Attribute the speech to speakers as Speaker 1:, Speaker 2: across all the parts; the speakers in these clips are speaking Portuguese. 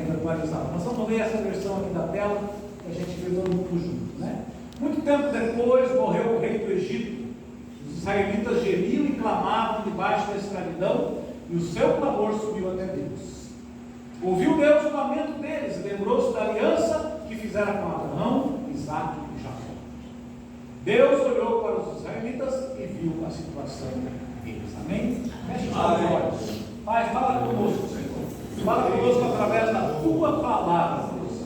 Speaker 1: Almeida atualizada. Nós vamos ler essa versão aqui da tela, para a gente ver todo mundo junto, né? Muito tempo depois morreu o rei do Egito. Os israelitas gemiam e clamavam debaixo da escravidão, e o seu clamor subiu até Deus. Ouviu Deus o lamento deles, e lembrou-se da aliança que fizera com Abraão, Isaque e Jacó. Deus olhou para os israelitas e viu a situação deles. Amém? Feche os olhos. Pai, fala conosco, Senhor. Fala conosco através da tua palavra, Deus.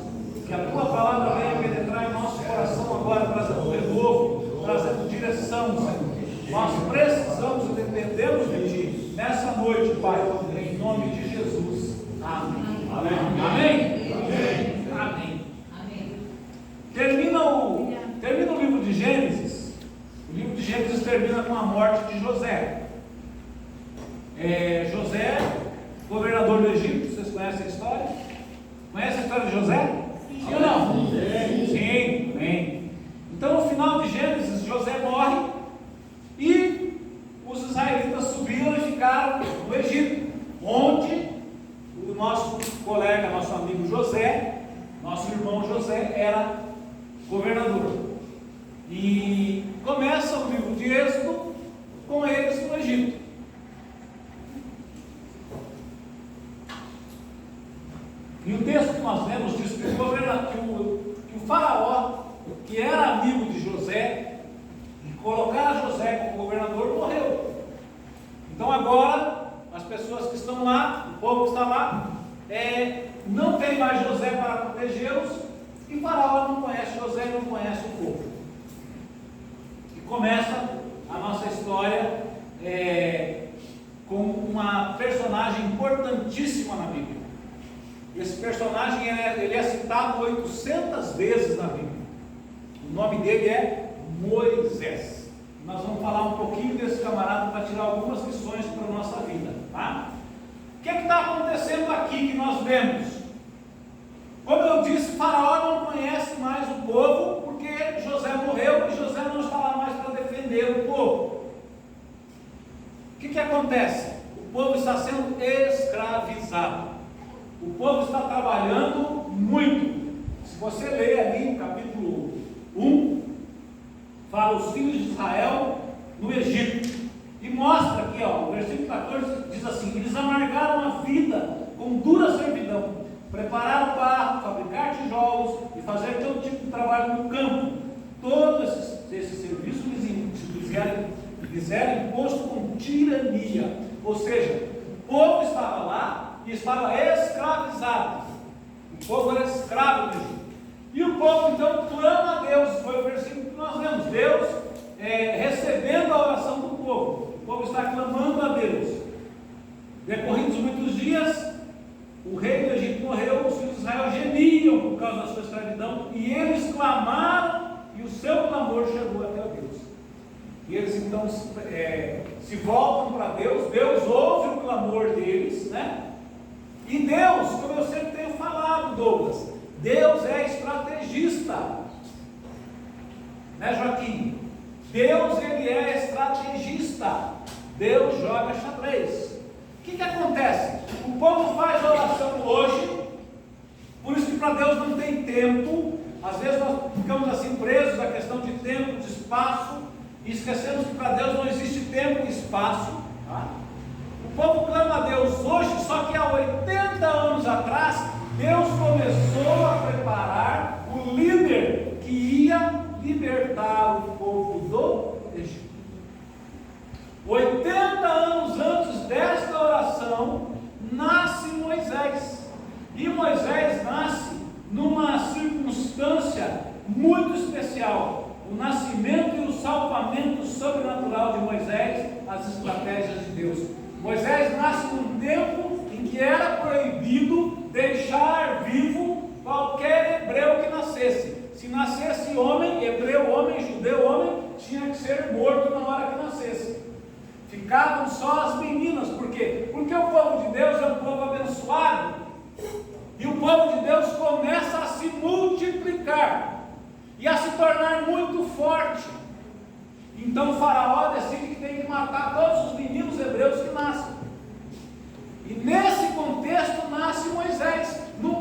Speaker 1: Que a tua palavra venha penetrar em nosso coração agora, trazendo renovo, trazendo direção, Senhor. Nós precisamos e dependemos de ti nessa noite, Pai, em nome de Jesus. Amém. Amém. Amém. Amém. Amém. Termina o livro de Gênesis. O livro de Gênesis termina com a morte de José. José, governador do Egito. Vocês conhecem a história? Conhece a história de José? Sim ou não? Sim, bem. Então, no final de Gênesis, José morre e os israelitas subiram e ficaram no Egito, onde o nosso colega, nosso amigo José, nosso irmão José, era governador. E começa o livro de Êxodo com eles no Egito. E o texto que nós lemos diz que o faraó, que era amigo de José, e colocar José como governador, morreu. Então agora, as pessoas que estão lá, o povo que está lá, não tem mais José para protegê-los, e Faraó não conhece José e não conhece o povo. E começa a nossa história com uma personagem importantíssima na Bíblia. Esse personagem ele é citado 800 vezes na Bíblia. O nome dele é Moisés. Nós vamos falar um pouquinho desse camarada para tirar algumas lições para a nossa vida, tá? O que está acontecendo aqui que nós vemos? Como eu disse, Faraó não conhece mais o povo, porque José morreu e José não está lá mais para defender o povo. O que acontece? O povo está sendo escravizado. O povo está trabalhando muito. Se você ler ali no capítulo 1, fala os filhos de Israel no Egito. E mostra aqui, no versículo 14, diz assim: eles amargaram a vida com dura servidão, prepararam barro, fabricar tijolos e fazer todo tipo de trabalho no campo. Todo esse serviço lhes era imposto com tirania. Ou seja, o povo estava lá e estava escravizado. O povo era escravo do Egito. E o povo então clama a Deus. Foi o versículo que nós lemos. Deus recebendo a oração do povo. O povo está clamando a Deus. Decorridos muitos dias, o rei do Egito morreu, os filhos de Israel gemiam por causa da sua escravidão, e eles clamaram, e o seu clamor chegou até Deus. E eles então se voltam para Deus. Deus ouve o clamor deles, né? E Deus, como eu sempre tenho falado, Douglas, Deus é estrategista, né, Joaquim? Deus, ele é estrategista. Deus joga xadrez. O que acontece? O povo faz oração hoje, por isso que para Deus não tem tempo. Às vezes nós ficamos assim presos à questão de tempo, de espaço, e esquecemos que para Deus não existe tempo e espaço, tá? O povo clama a Deus hoje, só que há 80 anos atrás, Deus começou a preparar o líder que ia libertar o povo do Egito. 80 anos antes desta oração, nasce Moisés. E Moisés nasce numa circunstância muito especial. O nascimento e o salvamento sobrenatural de Moisés, as estratégias de Deus. Moisés nasce num tempo em que era proibido deixar vivo qualquer hebreu que nascesse. Se nascesse homem, hebreu homem, judeu homem, tinha que ser morto na hora que nascesse. Ficavam só as meninas. Por quê? Porque o povo de Deus é um povo abençoado. E o povo de Deus começa a se multiplicar e a se tornar muito forte. Então o faraó decide que tem que matar todos os meninos hebreus que nascem. E nesse contexto nasce Moisés. No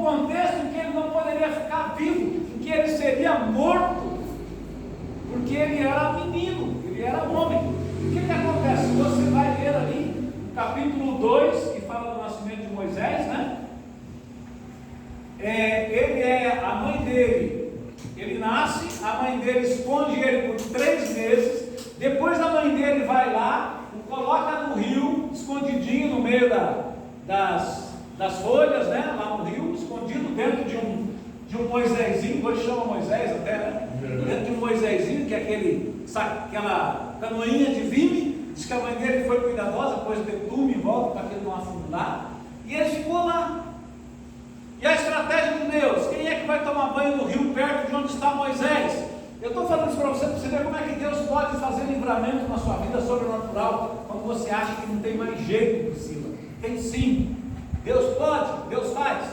Speaker 1: a mãe dele, ele nasce, a mãe dele esconde ele por 3 meses, depois a mãe dele vai lá, o coloca no rio, escondidinho no meio das folhas, né? Lá no rio, escondido dentro de um Moisésinho, hoje chama Moisés até, né? Dentro de um Moisésinho, que é aquela canoinha de vime. Diz que a mãe dele foi cuidadosa, pôs betume em volta para que ele não afundar, e ele ficou lá. E a estratégia de Deus: quem é que vai tomar banho no rio perto de onde está Moisés? Eu estou falando isso para você ver como é que Deus pode fazer livramento na sua vida sobrenatural, quando você acha que não tem mais jeito, Priscila. Tem sim. Deus pode, Deus faz.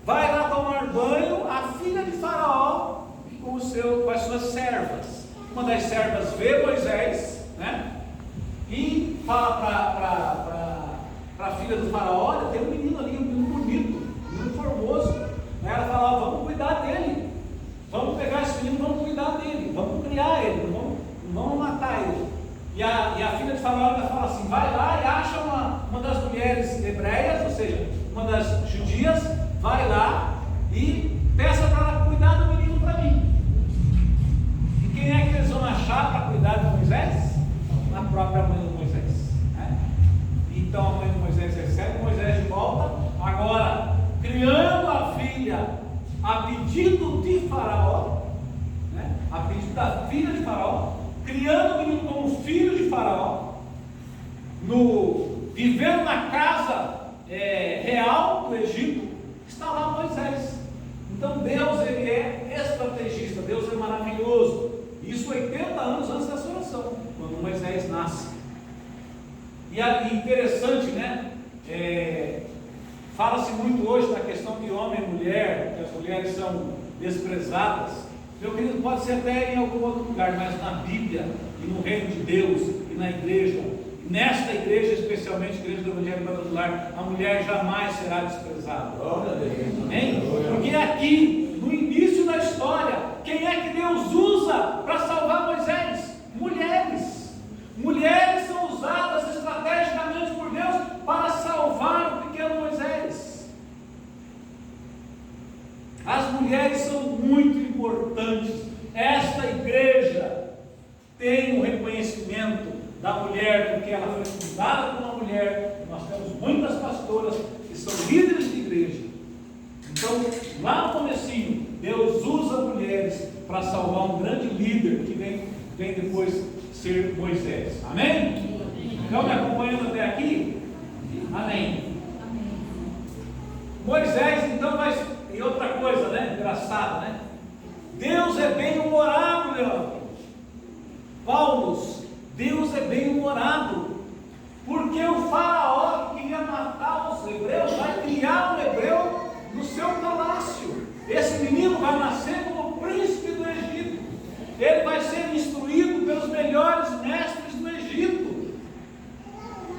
Speaker 1: Vai lá tomar banho a filha de Faraó com as suas servas. Uma das servas vê Moisés, né? E fala para a filha do Faraó: olha, tem um menino ali, um menino bonito, um menino formoso. Ela fala: ó, vamos cuidar dele, vamos pegar esse menino, vamos cuidar dele, vamos criar ele, não vamos matar ele. E a filha de Faraó ainda fala assim: vai lá e acha uma das mulheres hebreias, ou seja, uma das judias, vai lá e peça para ela cuidar do menino para mim. E quem é que eles vão achar para cuidar de Moisés? A própria mãe de Moisés, né? Então a mãe de Moisés recebe Moisés de volta, agora criando a filha a pedido de Faraó, né? A pedido da filha de Faraó, criando o menino como filho de Faraó, vivendo na casa real do Egito. Está lá Moisés. Então Deus, ele é estrategista, Deus é maravilhoso. Isso 80 anos antes dessa oração, quando Moisés nasce. E interessante, né? Fala-se muito hoje na questão de homem e mulher, que as mulheres são desprezadas. Meu querido, pode ser até em algum outro lugar, mas na Bíblia e no reino de Deus e na igreja, nesta igreja especialmente, igreja do Evangelho Quadrangular, a mulher jamais será desprezada. Amém? Porque aqui, no início da história, quem é que Deus usa para salvar Moisés? Mulheres. Mulheres são usadas estrategicamente por Deus para salvar o pequeno Moisés. As mulheres são muito importantes. Esta igreja tem um reconhecimento da mulher, porque ela foi fundada por uma mulher. Nós temos muitas pastoras que são líderes de igreja. Então, lá no comecinho, Deus usa mulheres para salvar um grande líder que vem depois ser Moisés. Amém? Estão me acompanhando até aqui? Amém. Moisés, então, e outra coisa, né? Engraçada, né? Deus é bem-humorado, Leandro. Paulo, Deus é bem-humorado, porque o Faraó que queria matar os hebreus vai criar um hebreu no seu palácio. Esse menino vai nascer como príncipe do Egito. Ele vai ser instruído pelos melhores mestres do Egito.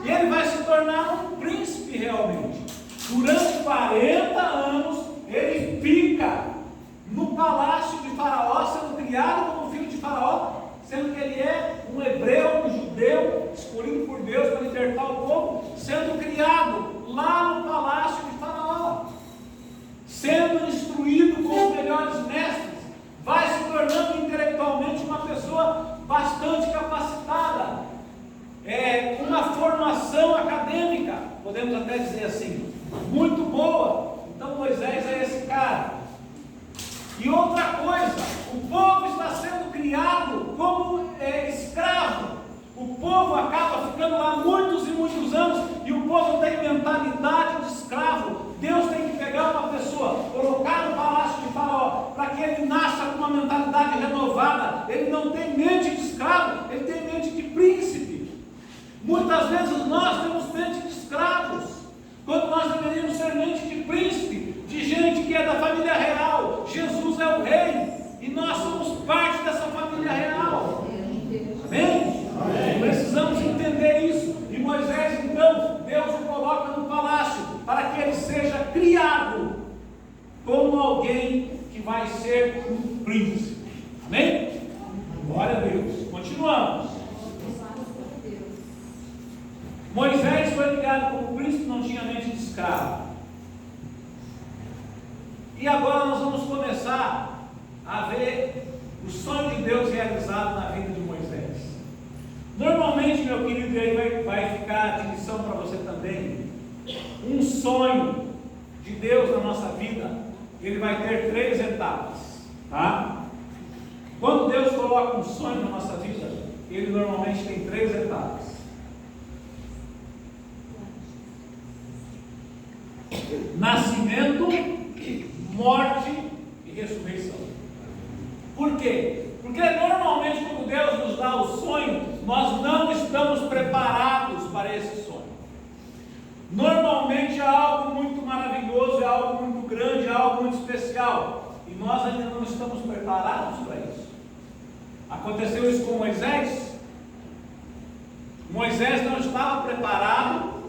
Speaker 1: E ele vai se tornar um príncipe realmente. Durante 40 anos, ele fica no palácio de Faraó, sendo criado como filho de Faraó, sendo que ele é um hebreu, um judeu, escolhido por Deus para libertar o povo, sendo criado lá no palácio de Faraó, sendo instruído com os melhores mestres, vai se tornando intelectualmente uma pessoa bastante capacitada, uma formação acadêmica, podemos até dizer assim, muito boa. Então Moisés é esse cara. E outra coisa, o povo está sendo criado como escravo. O povo acaba ficando lá muitos e muitos anos, e o povo tem mentalidade de escravo. Deus tem que pegar uma pessoa, colocar no palácio de Faraó, para que ele nasça com uma mentalidade renovada. Ele não tem mente de escravo, ele tem mente de príncipe. Muitas vezes nós temos mente de escravos, quando nós deveríamos ser mente de príncipe, de gente que é da família real. Jesus é o rei, e nós somos parte dessa família real. Amém? Amém. Precisamos entender isso. E Moisés, então, Deus o coloca no palácio, para que ele seja criado como alguém que vai ser um príncipe. Amém? Glória a Deus. Continuamos. Moisés foi criado como príncipe, não tinha mente de escravo. E agora nós vamos começar a ver o sonho de Deus realizado na vida de Moisés. Normalmente, meu querido, e aí vai ficar de lição para você também, um sonho de Deus na nossa vida, ele vai ter 3 etapas, tá? Quando Deus coloca um sonho na nossa vida, ele normalmente tem 3 etapas. Nascimento, morte e ressurreição. Por quê? Porque normalmente quando Deus nos dá o sonho, nós não estamos preparados para esse sonho. Normalmente é algo muito maravilhoso, é algo muito grande, é algo muito especial, e nós ainda não estamos preparados para isso. Aconteceu isso com Moisés. Moisés não estava preparado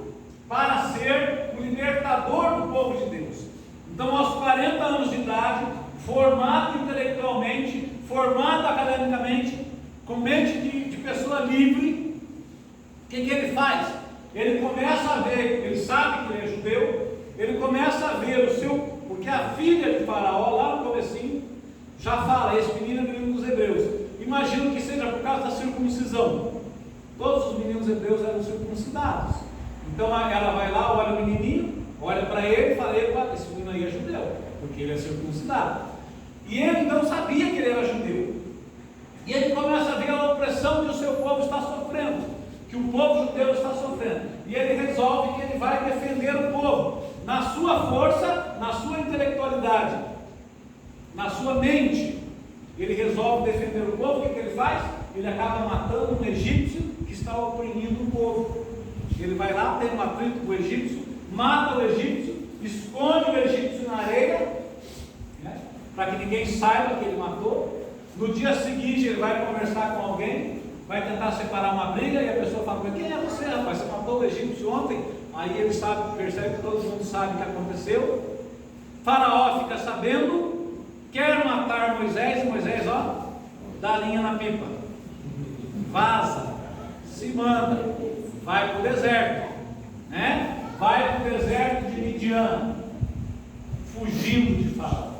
Speaker 1: para ser o libertador do povo de Deus. Então, aos 40 anos de idade, formado intelectualmente, formado academicamente, com mente de pessoa livre, o que ele faz? Ele começa a ver, ele sabe que ele é judeu, ele começa a ver o seu, porque a filha de Faraó, lá no comecinho, já fala, esse menino é menino dos hebreus. Imagino que seja por causa da circuncisão. Todos os meninos hebreus eram circuncidados. Então ela vai lá, olha o menininho, olha para ele e fala, epa, esse menino aí é judeu, porque ele é circuncidado. E ele então sabia que ele era judeu. E ele começa a ver a opressão que o seu povo está sofrendo, que o povo judeu está sofrendo. E ele resolve que ele vai defender o povo, na sua força, na sua intelectualidade, na sua mente. Ele resolve defender o povo. O que ele faz? Ele acaba matando um egípcio que está oprimindo o povo. Ele vai lá, tem um atrito com o egípcio, mata o egípcio, esconde o egípcio na areia, né, para que ninguém saiba que ele matou. No dia seguinte ele vai conversar com alguém, vai tentar separar uma briga, e a pessoa fala: quem é você, rapaz? Você matou o egípcio ontem? Aí ele percebe que todo mundo sabe o que aconteceu. Faraó fica sabendo, quer matar Moisés, e Moisés, dá linha na pipa, vaza, se manda, vai para o deserto, né? Vai para o deserto de Midian, fugindo de Faraó.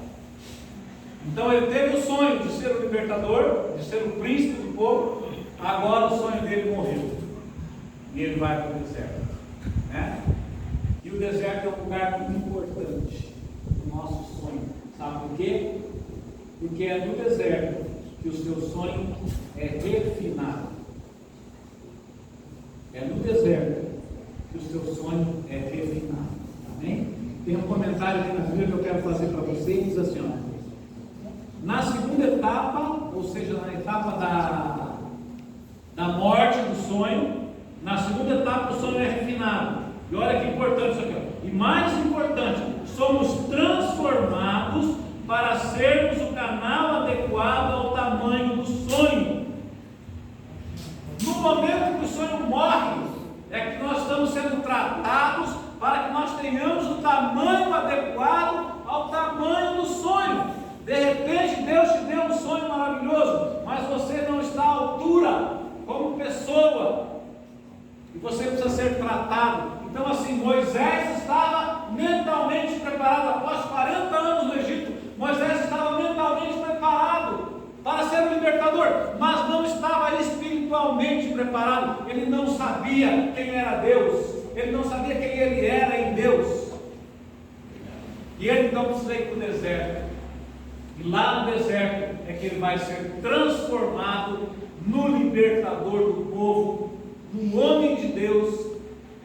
Speaker 1: Então ele teve o sonho de ser o libertador, de ser o príncipe do povo. Agora o sonho dele morreu, e ele vai para o deserto, né? E o deserto é um lugar muito importante no nosso sonho. Sabe por quê? Porque é no deserto que o seu sonho é refinado. É no deserto que o seu sonho é refinado. Amém? Tem um comentário aqui na Bíblia que eu quero fazer para vocês, diz assim, na segunda etapa, ou seja, na etapa da morte do sonho, na segunda etapa o sonho é refinado. E olha que importante isso aqui, e mais importante, somos transformados para sermos o canal adequado ao tamanho do sonho. No momento que o sonho morre, é que nós estamos sendo tratados para que nós tenhamos o tamanho adequado ao tamanho do sonho. De repente Deus te deu um sonho maravilhoso, mas você não está à altura como pessoa, e você precisa ser tratado. Então assim, Moisés estava mentalmente preparado. Após 40 anos no Egito, Moisés estava mentalmente preparado para ser o libertador, mas não estava espiritualmente preparado. Ele não sabia quem era Deus, ele não sabia quem ele era em Deus. E ele então precisa ir para o deserto. E lá no deserto é que ele vai ser transformado no libertador do povo, num homem de Deus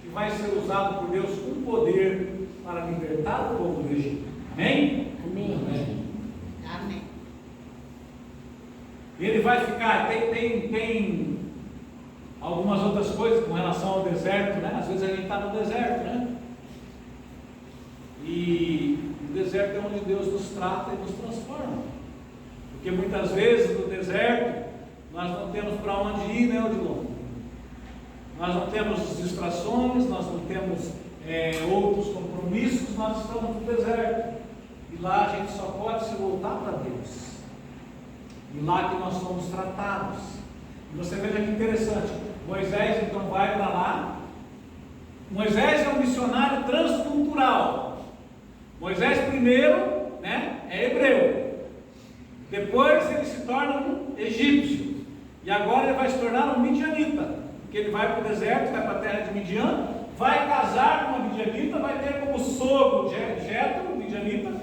Speaker 1: que vai ser usado por Deus com poder para libertar o povo do Egito. Amém?
Speaker 2: Amém.
Speaker 1: Amém.
Speaker 2: Amém.
Speaker 1: Ele vai ficar, tem algumas outras coisas com relação ao deserto, né? Às vezes a gente está no deserto, né? E o deserto é onde Deus nos trata e nos transforma. Porque muitas vezes no deserto nós não temos para onde ir, nem onde longe. Nós não temos distrações, nós não temos outros compromissos, nós estamos no deserto. E lá a gente só pode se voltar para Deus. E lá que nós somos tratados. E você veja que interessante, Moisés então vai para lá. Moisés é um missionário transcultural. Moisés primeiro, é hebreu. Depois ele se torna um egípcio. E agora ele vai se tornar um midianita. Porque ele vai para o deserto, vai para a terra de Midian, vai casar com uma midianita, vai ter como sogro Jetro, midianita.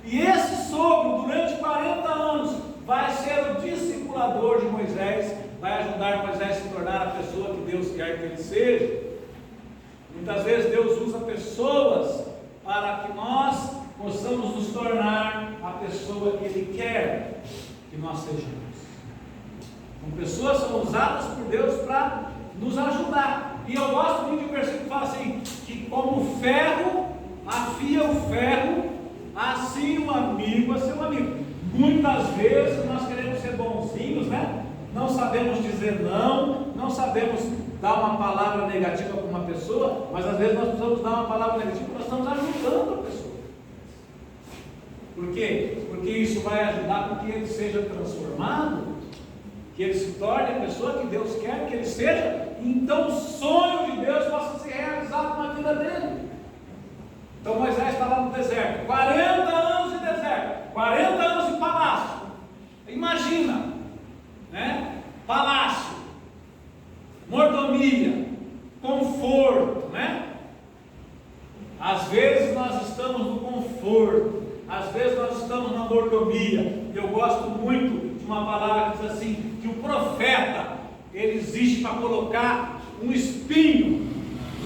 Speaker 1: E esse sogro, durante 40 anos, vai ser o discipulador de Moisés, vai ajudar Moisés a se tornar a pessoa que Deus quer que ele seja. Muitas vezes Deus usa pessoas para que nós possamos nos tornar a pessoa que Ele quer que nós sejamos. Então, pessoas são usadas por Deus para nos ajudar. E eu gosto muito do versículo que fala assim, que como o ferro afia o ferro, assim o amigo é seu amigo. Muitas vezes nós queremos ser bonzinhos, né? Não sabemos dizer não, não sabemos dar uma palavra negativa para uma pessoa, mas às vezes nós precisamos dar uma palavra negativa porque nós estamos ajudando a pessoa. Por quê? Porque isso vai ajudar com que ele seja transformado, que ele se torne a pessoa que Deus quer que ele seja, e então o sonho de Deus possa ser realizado na vida dele. Então Moisés está lá no deserto, 40 anos de deserto, 40 anos de palácio. Imagina, né? Palácio, mordomia, conforto, né? Às vezes nós estamos no conforto, às vezes nós estamos na mordomia. Eu gosto muito de uma palavra que diz assim, que o profeta, ele existe para colocar um espinho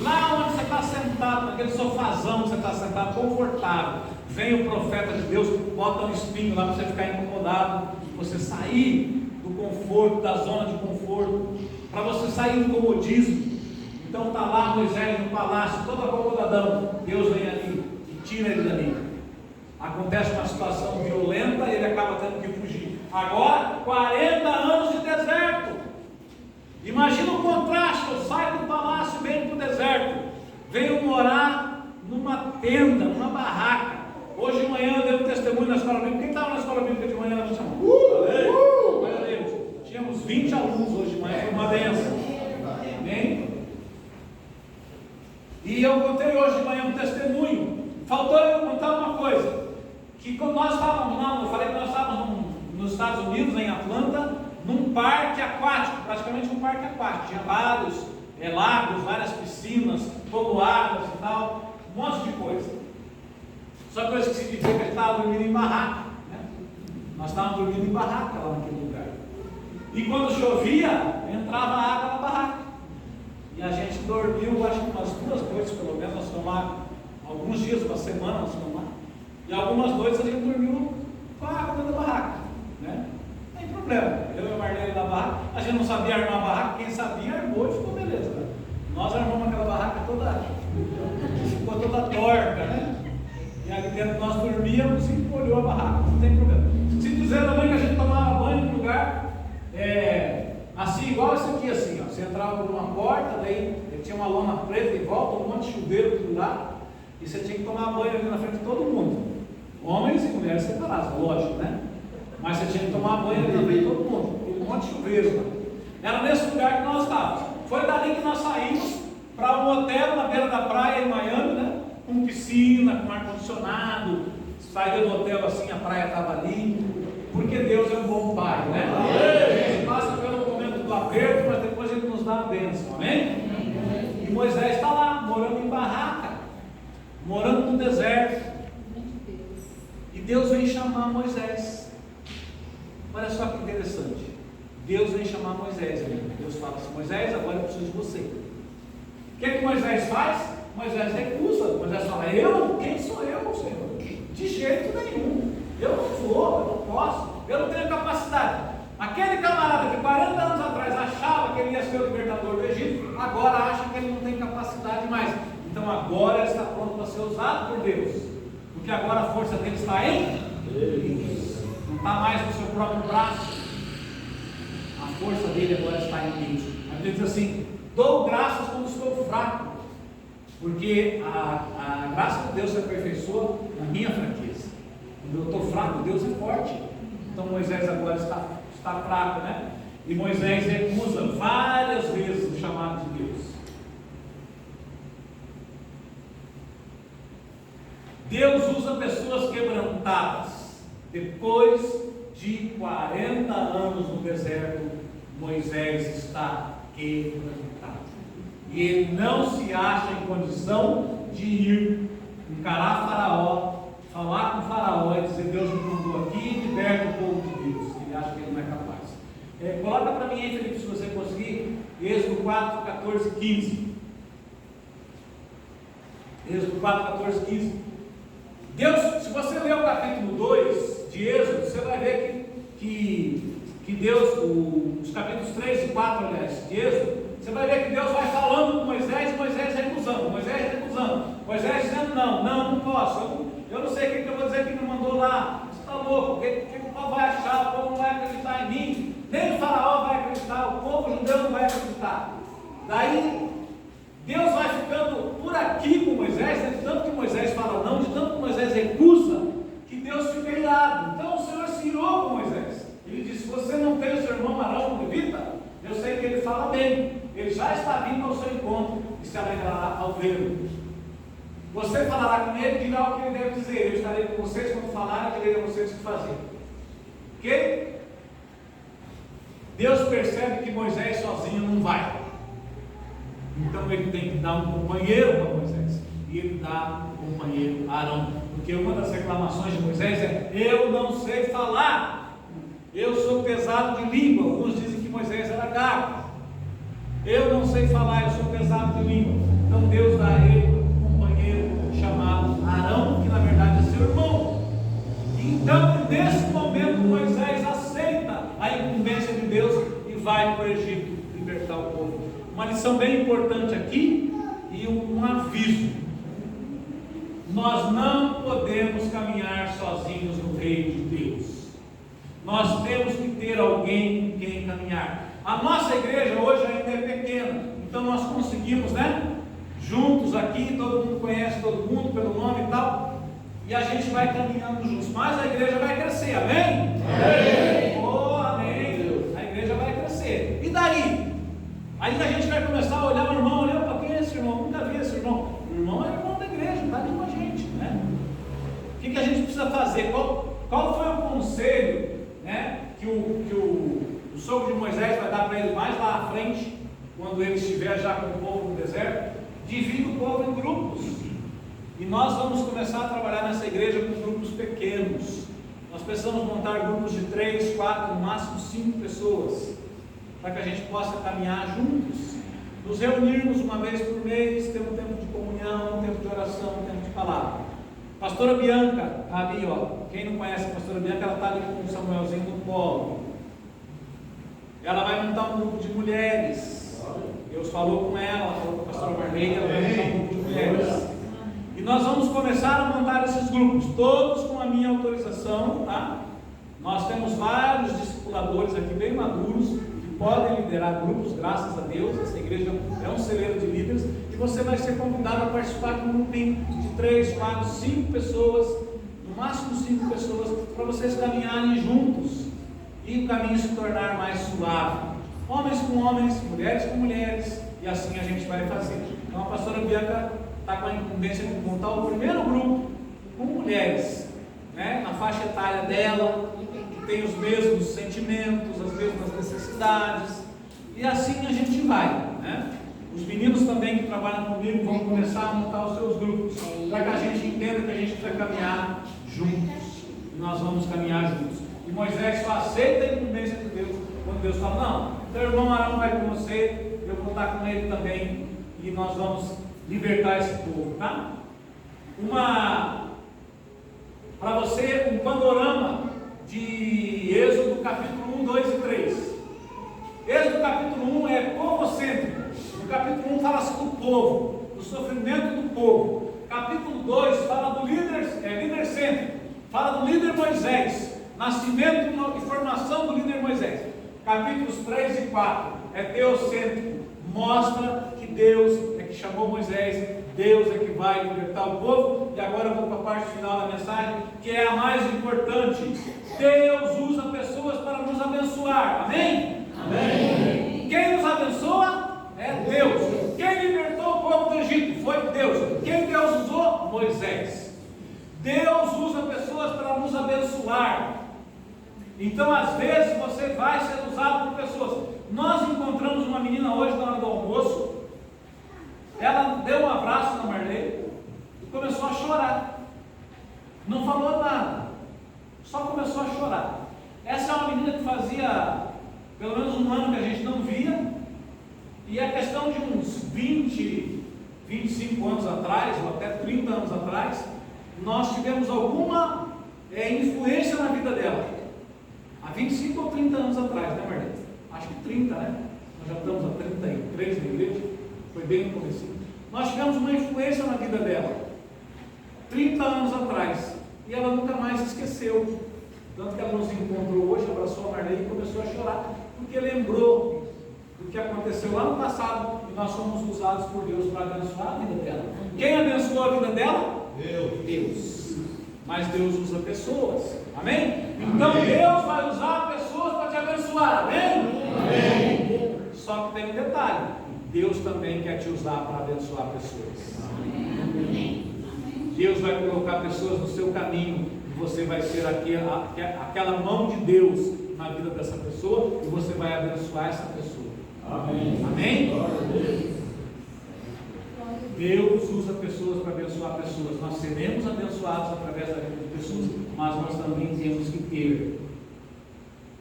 Speaker 1: lá onde você está sentado, naquele sofazão que você está sentado, confortável. Vem o profeta de Deus, bota um espinho lá para você ficar incomodado, você sair do conforto, da zona de conforto, para você sair do comodismo. Então está lá Moisés no palácio, todo acomodadão. Deus vem ali e tira ele dali. Acontece uma situação violenta e ele acaba tendo que fugir. Agora, 40 anos de deserto. Imagina o contraste, eu saio do palácio e venho para o deserto. Venho morar numa tenda, numa barraca. Hoje de manhã eu dei um testemunho na escola bíblica. Quem estava na escola bíblica de manhã? Tínhamos 20 alunos hoje de manhã, foi uma benção. Amém? E eu contei hoje de manhã um testemunho. Faltou eu contar uma coisa. Que quando nós estávamos lá, eu falei que nós estávamos nos Estados Unidos, em Atlanta, num parque aquático, praticamente um parque aquático. Tinha vários lagos, várias piscinas, povoadas e tal, um monte de coisa. Só que eu esqueci de dizer que a gente estava dormindo em barraca, né? Nós estávamos dormindo em barraca lá naquele lugar. E quando chovia, entrava água na barraca. E a gente dormiu, acho que umas 2 noites pelo menos, nós ficamos lá, alguns dias, uma semana nós ficamos lá. E algumas noites a gente dormiu com a água dentro da barraca, né? Não tem problema. Eu e a Marlene na barraca, a gente não sabia armar a barraca, quem sabia armou e ficou beleza, né? Nós armamos aquela barraca ficou toda torta, né? E ali dentro nós dormíamos e molhou a barraca, não tem problema. Se dizer também que a gente tomava banho no lugar, assim, igual esse aqui, assim, ó. Você entrava por uma porta, daí tinha uma lona preta em volta, um monte de chuveiro do lado, e você tinha que tomar banho ali na frente de todo mundo. Homens e mulheres separados, lógico, né? Mas você tinha que tomar banho ali na frente de todo mundo, um monte de chuveiro lá. Era nesse lugar que nós estávamos. Foi dali que nós saímos para um hotel na beira da praia em Miami, né? Com piscina, com ar-condicionado. Saiu do hotel assim, a praia estava ali. Porque Deus é um bom pai, né? A gente passa pelo momento do aperto, mas depois Ele nos dá a bênção, amém? E Moisés está lá, morando em barraca, morando no deserto. E Deus vem chamar Moisés. Olha só que interessante. Deus vem chamar Moisés. Deus fala assim: Moisés, agora eu preciso de você. O que é que Moisés faz? Moisés recusa. Moisés fala: eu? Quem sou eu, Senhor? De jeito nenhum. Eu não vou, eu não posso, eu não tenho capacidade. Aquele camarada que 40 anos atrás achava que ele ia ser o libertador do Egito, agora acha que ele não tem capacidade mais. Então agora ele está pronto para ser usado por Deus. Porque agora a força dele está em Deus. Não está mais no seu próprio braço. A força dele agora está em Deus. A Bíblia diz assim: dou graças quando estou fraco, porque a graça de Deus se aperfeiçoa na minha fraqueza. Quando eu estou fraco, Deus é forte. Então Moisés agora está fraco, né? E Moisés recusa várias vezes o chamado de Deus. Deus usa pessoas quebrantadas. Depois de 40 anos no deserto, Moisés está quebrantado. E ele não se acha em condição de ir encarar Faraó, falar com Faraó e dizer: Deus me mandou aqui e liberta o povo de Deus. Ele acha que ele não é capaz. Coloca para mim aí, Felipe, se você conseguir, Êxodo 4, 14, 15. Êxodo 4, 14, 15. Deus, se você ler o capítulo 2 de Êxodo, você vai ver que Deus, os capítulos 3 e 4, aliás, de Êxodo, você vai ver que Deus vai falando com Moisés e Moisés recusando, Moisés dizendo: não posso, eu não sei o que eu vou dizer que me mandou lá, você está louco, o que o povo vai achar, o povo não vai acreditar em mim, nem o Faraó vai acreditar, o povo judeu não vai acreditar. Daí Deus vai ficando por aqui com Moisés, de tanto que Moisés fala não, de tanto que Moisés recusa, que Deus fica irado. Então o Senhor se irou com Moisés. Ele disse: você não tem o seu irmão Arão, levita? Eu sei que ele fala bem, ele já está vindo ao seu encontro e se alegrará ao vê-lo. Você falará com ele e dirá o que ele deve dizer. Eu estarei com vocês quando falar e direi a vocês o que fazer. Ok? Deus percebe que Moisés sozinho não vai. Então ele tem que dar um companheiro para Moisés. E ele dá um companheiro a Arão. Porque uma das reclamações de Moisés é: eu não sei falar. Eu sou pesado de língua. Alguns dizem que Moisés era gago. Eu não sei falar, eu sou pesado de língua. Então Deus dá a ele um companheiro chamado Arão, que na verdade é seu irmão. Então nesse momento Moisés aceita a incumbência de Deus e vai para o Egito libertar o povo. Uma lição bem importante aqui e um aviso: nós não podemos caminhar sozinhos no reino de Deus. Nós temos que ter alguém com quem caminhar. A nossa igreja hoje ainda é pequena, então nós conseguimos, juntos aqui, todo mundo conhece todo mundo pelo nome e tal, e a gente vai caminhando juntos, mas a igreja vai crescer, amém? Amém! Oh, amém! A igreja vai crescer. E daí? Aí a gente vai começar a olhar o irmão, olhando para quem é esse irmão? Nunca vi esse irmão. O irmão é irmão da igreja, está ali com a gente, O que a gente precisa fazer? Qual foi o conselho, que o sogro de Moisés vai dar para ele mais lá à frente, quando ele estiver já com o povo no deserto? Divide o povo em grupos. E nós vamos começar a trabalhar nessa igreja com grupos pequenos. Nós precisamos montar grupos de 3, 4, no máximo 5 pessoas, para que a gente possa caminhar juntos, nos reunirmos uma vez por mês, ter um tempo de comunhão, um tempo de oração, um tempo de palavra. Pastora Bianca, ali quem não conhece a pastora Bianca, ela está ali com o Samuelzinho no colo. Ela vai montar um grupo de mulheres. Deus falou com ela falou com a pastora Marlene, ela vai montar um grupo de mulheres. E nós vamos começar a montar esses grupos, todos com a minha autorização, Nós temos vários discipuladores aqui bem maduros, que podem liderar grupos, graças a Deus. Essa igreja é um celeiro de líderes, e você vai ser convidado a participar de um grupinho de 3, 4, 5 pessoas, no máximo 5 pessoas, para vocês caminharem juntos, e o caminho se tornar mais suave, homens com homens, mulheres com mulheres, e assim a gente vai fazer. Então a pastora Bianca está com a incumbência de montar o primeiro grupo com mulheres, na faixa etária dela, que tem os mesmos sentimentos, as mesmas necessidades, e assim a gente vai, Os meninos também que trabalham comigo vão começar a montar os seus grupos, para que a gente entenda que a gente precisa caminhar juntos, e nós vamos caminhar juntos. E Moisés só aceita a incumbência de Deus quando Deus fala: não, teu irmão Arão vai com você, eu vou estar com ele também, e nós vamos libertar esse povo, para você, um panorama de Êxodo capítulo 1, 2 e 3. Êxodo capítulo 1 é povocêntrico. No capítulo 1 fala-se do povo, do sofrimento do povo. Capítulo 2 fala do líder cêntrico, fala do líder Moisés, nascimento e formação do líder Moisés. Capítulos 3 e 4 é teocêntrico, mostra que Deus é que chamou Moisés, Deus é que vai libertar o povo. E agora eu vou para a parte final da mensagem, que é a mais importante. Deus usa pessoas para nos abençoar, amém? Amém. Quem nos abençoa é Deus. Quem libertou o povo do Egito foi Deus. Quem Deus usou? Moisés. Deus usa pessoas para nos abençoar. Então, às vezes, você vai ser usado por pessoas. Nós encontramos uma menina hoje na hora do almoço. Ela deu um abraço na Marley e começou a chorar. Não falou nada, só começou a chorar. Essa é uma menina que fazia pelo menos um ano que a gente não via. E a questão de uns 20, 25 anos atrás, ou até 30 anos atrás, nós tivemos alguma influência na vida dela. Há 25 ou 30 anos atrás, né, Marlene? Acho que 30, né? Nós já estamos há 33 na igreja, foi bem no começo. Nós tivemos uma influência na vida dela, 30 anos atrás, e ela nunca mais esqueceu. Tanto que ela nos encontrou hoje, abraçou a Marlene e começou a chorar, porque lembrou do que aconteceu lá no passado, e nós fomos usados por Deus para abençoar a vida dela. Quem abençoou a vida dela? Deus. Mas Deus usa pessoas, amém? Então Deus vai usar pessoas para te abençoar, amém? Só que tem um detalhe: Deus também quer te usar para abençoar pessoas. Deus vai colocar pessoas no seu caminho, e você vai ser aquela mão de Deus na vida dessa pessoa, e você vai abençoar essa pessoa. Amém? Deus usa pessoas para abençoar pessoas. Nós seremos abençoados através da vida de pessoas, mas nós também temos que ter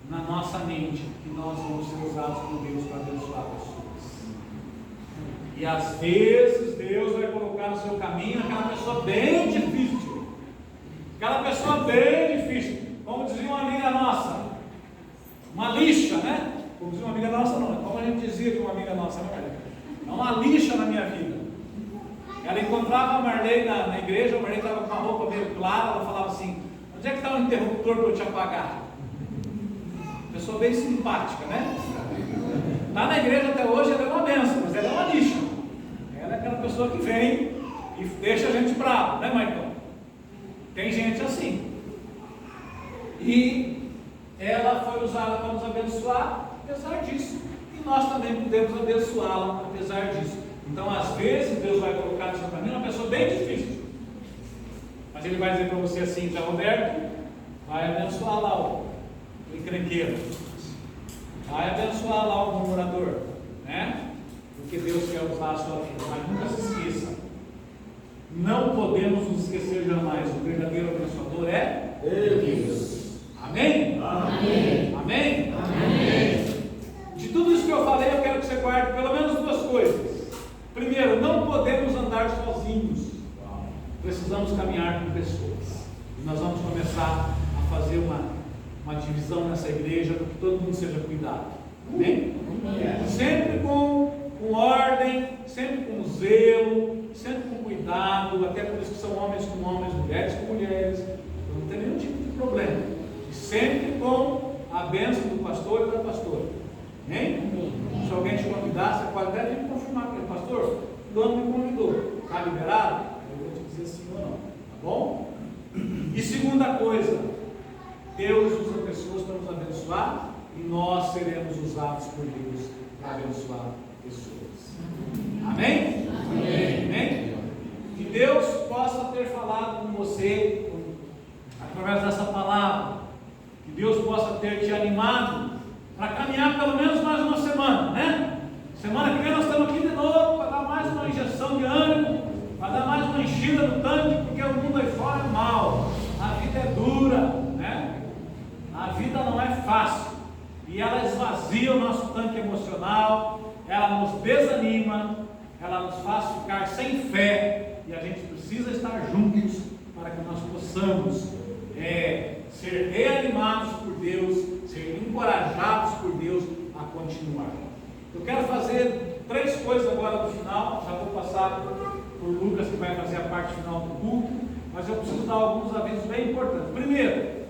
Speaker 1: na nossa mente que nós vamos ser usados por Deus para abençoar pessoas. E às vezes Deus vai colocar no seu caminho aquela pessoa bem difícil. Aquela pessoa bem difícil. Como dizia uma amiga nossa, uma lixa, né? Como dizia uma amiga nossa, não. Como a gente dizia de uma amiga nossa, né? É uma lixa na minha vida. Ela encontrava a Marley na igreja, a Marley estava com uma roupa meio clara, ela falava assim: onde é que está o interruptor para eu te apagar? Pessoa bem simpática, né? Lá na igreja até hoje ela é uma benção, mas ela é uma lixa. Ela é aquela pessoa que vem e deixa a gente bravo, né, Maicon? Tem gente assim. E ela foi usada para nos abençoar, apesar disso. E nós também podemos abençoá-la, apesar disso. Então, às vezes, Deus vai colocar no seu caminho uma pessoa bem difícil. Mas Ele vai dizer para você assim: já, Roberto, vai abençoar lá o encrenqueiro. Vai abençoar lá o murmurador, né? Porque Deus quer usar a sua vida. Mas nunca se esqueça. Não podemos nos esquecer jamais. O verdadeiro abençoador é Deus. Amém? Amém? Amém? Amém? De tudo isso que eu falei, eu quero que você guarde pelo menos duas coisas. Primeiro, não podemos andar sozinhos. Precisamos caminhar com pessoas. E nós vamos começar a fazer uma divisão nessa igreja para que todo mundo seja cuidado. Amém? Sempre com ordem, sempre com zelo, sempre com cuidado, até por isso que são homens com homens, mulheres com mulheres. Não tem nenhum tipo de problema. E sempre com a bênção do pastor e da pastora. Amém? Se alguém te convidar, você pode até vir confirmar para ele: pastor, o dono me convidou, está liberado? Eu vou te dizer sim ou não, tá bom? E segunda coisa, Deus usa pessoas para nos abençoar, e nós seremos usados por Deus para abençoar pessoas. Amém? Amém? Amém? Que Deus possa ter falado com você através dessa palavra, que Deus possa ter te animado para caminhar pelo menos mais uma semana, né? Semana que vem nós estamos aqui de novo para dar mais uma injeção de ânimo, para dar mais uma enchida no tanque, porque o mundo aí fora é mau, a vida é dura, né? A vida não é fácil, e ela esvazia o nosso tanque emocional, ela nos desanima, ela nos faz ficar sem fé, e a gente precisa estar juntos para que nós possamos ser reanimados por Deus, ser encorajados por Deus a continuar. Eu quero fazer 3 coisas agora no final. Já vou passar por Lucas, que vai fazer a parte final do culto, mas eu preciso dar alguns avisos bem importantes. Primeiro,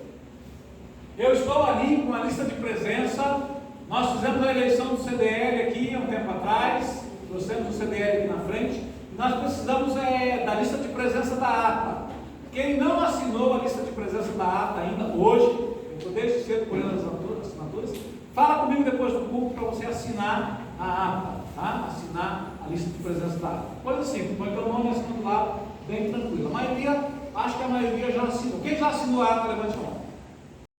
Speaker 1: eu estou ali com a lista de presença. Nós fizemos a eleição do CDL aqui há um tempo atrás, trouxemos o CDL aqui na frente. Nós precisamos da lista de presença da ata. Quem não assinou a lista de presença da ata ainda hoje, eu estou desde cedo colhendo as assinaturas, fala comigo depois do culto para você assinar a ata, tá? Assinar a lista de presença da ata. Coisa simples, põe teu nome assinando lá, bem tranquilo. A maioria Acho que a maioria já assinou. Quem já assinou a ata, levante a mão.